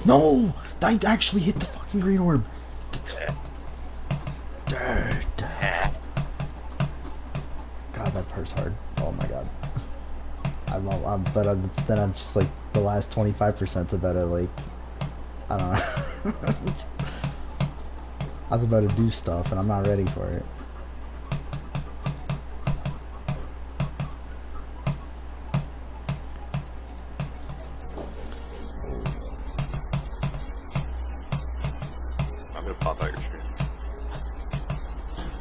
No! I actually hit the fucking green orb. God, that part's hard. Oh my god. Then I'm just like the last 25% about to like, I don't know. I was about to do stuff and I'm not ready for it. I'm gonna pop out your screen.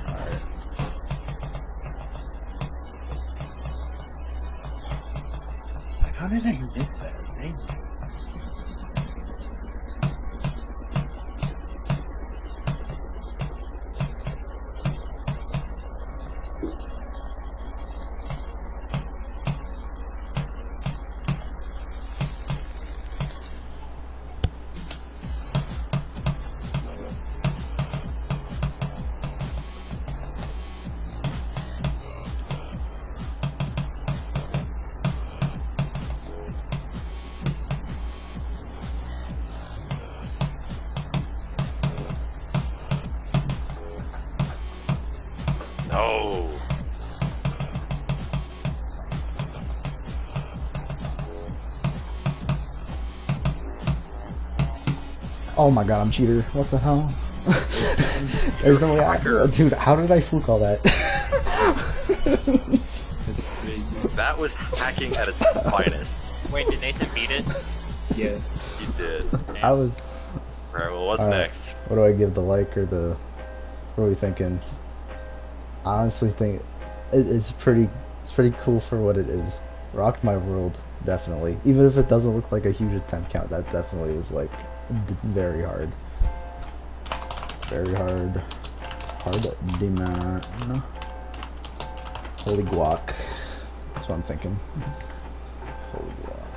Alright. How did I miss that thing? No. Oh my god, I'm cheater. What the hell? There's no way. Dude, how did I fluke all that? That was hacking at its finest. Wait, did Nathan beat it? Yeah. You did. I was. Alright, well, what's Alright, next? what do I give, the like or the... What are we thinking? I honestly think it's pretty cool for what it is. Rocked my world, definitely. Even if it doesn't look like a huge attempt count, that definitely is like very hard. Very hard. Hard demand. Holy guac. That's what I'm thinking. Holy guac.